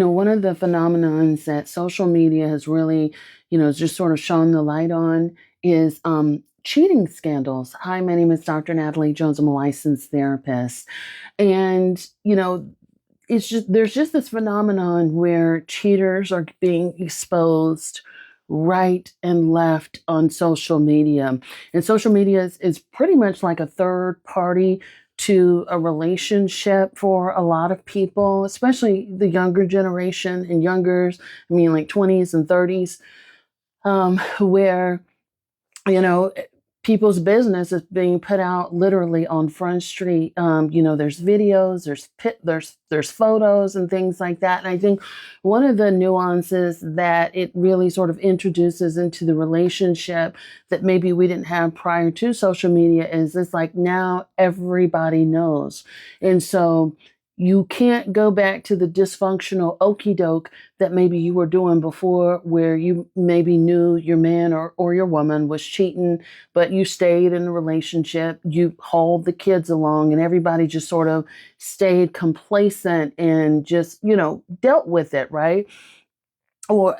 One of the phenomenons that social media has really, just sort of shone the light on is cheating scandals. Hi, my name is Dr. Natalie Jones. I'm a licensed therapist. And, it's just there's just this phenomenon where cheaters are being exposed right and left on social media. And social media is pretty much like a third party to a relationship for a lot of people, especially the younger generation and youngers, I mean like 20s and 30s, where you know people's business is being put out literally on Front Street. There's videos, there's photos and things like that. And I think one of the nuances that it really sort of introduces into the relationship that maybe we didn't have prior to social media is it's like now everybody knows. And so you can't go back to the dysfunctional okey doke that maybe you were doing before, where you maybe knew your man or your woman was cheating, but you stayed in the relationship, you hauled the kids along, and everybody just sort of stayed complacent and just, dealt with it, right? So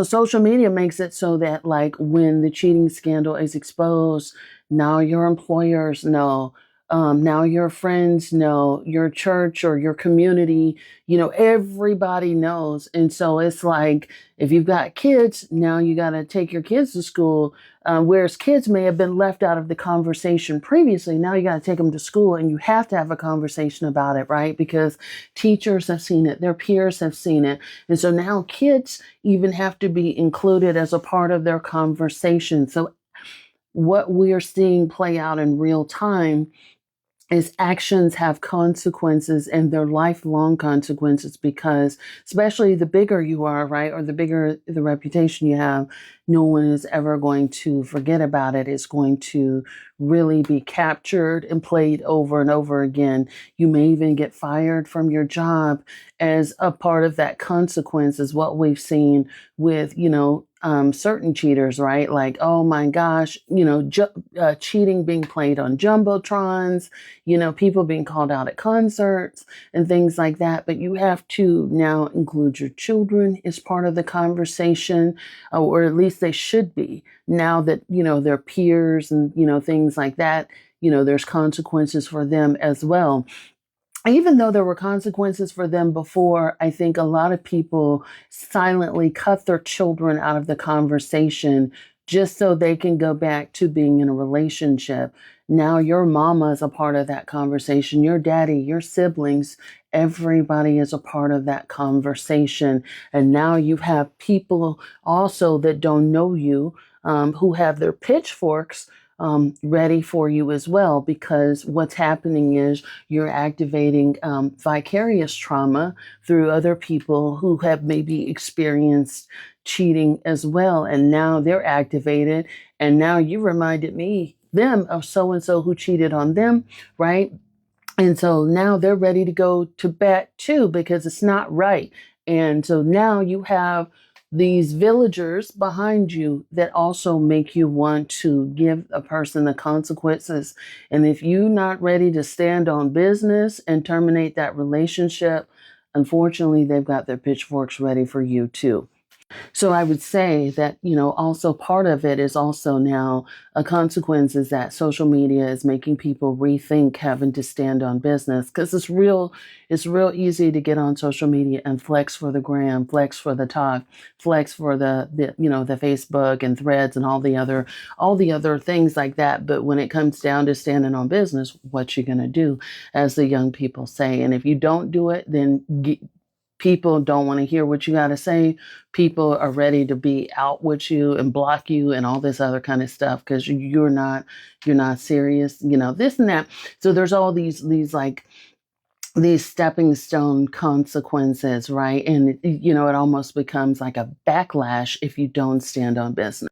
social media makes it so that, like, when the cheating scandal is exposed, now your employers know, now your friends know, your church or your community, everybody knows. And so it's like, if you've got kids, now you got to take your kids to school. Whereas kids may have been left out of the conversation previously, now you got to take them to school and you have to have a conversation about it, right? Because teachers have seen it, their peers have seen it. And so now kids even have to be included as a part of their conversation. So what we're seeing play out in real time is actions have consequences, and they're lifelong consequences, because especially the bigger you are, right, or the bigger the reputation you have, no one is ever going to forget about it. It's going to really be captured and played over and over again. You may even get fired from your job as a part of that consequence, is what we've seen with, certain cheaters, right? Like, oh my gosh, cheating being played on jumbotrons, people being called out at concerts and things like that. But you have to now include your children as part of the conversation, or at least they should be, now that, their peers and, things like that, there's consequences for them as well. Even though there were consequences for them before, I think a lot of people silently cut their children out of the conversation just so they can go back to being in a relationship. Now your mama is a part of that conversation, your daddy, your siblings, everybody is a part of that conversation. And now you have people also that don't know you, who have their pitchforks ready for you as well, because what's happening is you're activating vicarious trauma through other people who have maybe experienced cheating as well. And now they're activated. And now you reminded them of so and so who cheated on them, right? And so now they're ready to go to bat too, because it's not right. And so now you have these villagers behind you that also make you want to give a person the consequences. And if you're not ready to stand on business and terminate that relationship, unfortunately, they've got their pitchforks ready for you too. So I would say that, also part of it is also now a consequence is that social media is making people rethink having to stand on business, because it's real easy to get on social media and flex for the gram, flex for the talk, flex for the Facebook and threads and all the other things like that. But when it comes down to standing on business, what you going to do, as the young people say? And if you don't do it, then people don't want to hear what you got to say. People are ready to be out with you and block you and all this other kind of stuff, because you're not serious, this and that. So there's all these like these stepping stone consequences, right? And it almost becomes like a backlash if you don't stand on business.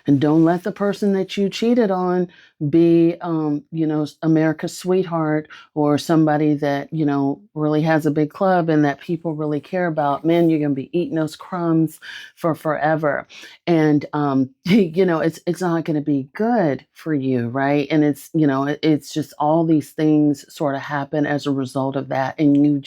And don't let the person that you cheated on be, America's sweetheart or somebody that, really has a big club and that people really care about. Man, you're going to be eating those crumbs for forever. And, it's not going to be good for you, right? And it's just all these things sort of happen as a result of that. And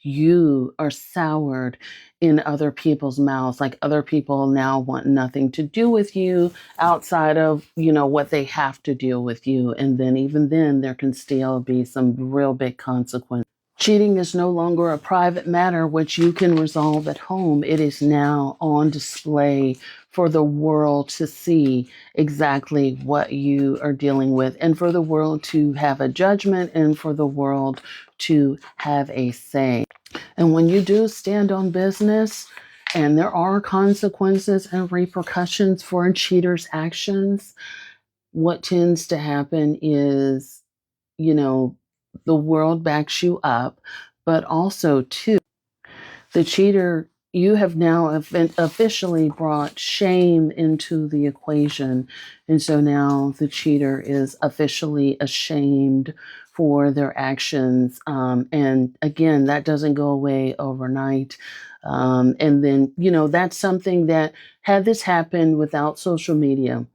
you are soured in other people's mouths. Like other people now want nothing to do with you outside of, what they have to deal with you. And then even then there can still be some real big consequences. Cheating is no longer a private matter which you can resolve at home. It is now on display for the world to see exactly what you are dealing with, and for the world to have a judgment, and for the world to have a say. And when you do stand on business, and there are consequences and repercussions for a cheater's actions, what tends to happen is, you know, the world backs you up, but also, too, the cheater, you have now officially brought shame into the equation. And so now the cheater is officially ashamed for their actions. And again, that doesn't go away overnight. And then, that's something that, had this happened without social media,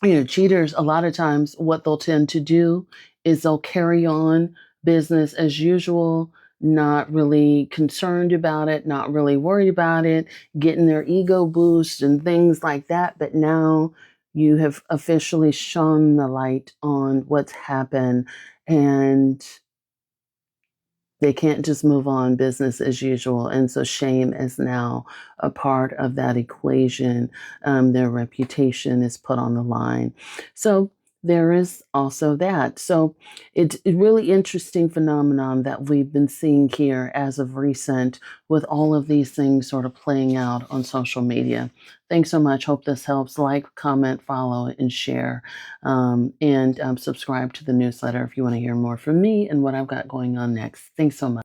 cheaters, a lot of times, what they'll tend to do is they'll carry on business as usual, not really concerned about it, not really worried about it, getting their ego boost and things like that. But now you have officially shone the light on what's happened, and they can't just move on business as usual. And so shame is now a part of that equation. Their reputation is put on the line. So there is also that. So it's a really interesting phenomenon that we've been seeing here as of recent, with all of these things sort of playing out on social media. Thanks so much. Hope this helps. Like, comment, follow, and share. And subscribe to the newsletter if you want to hear more from me and what I've got going on next. Thanks so much.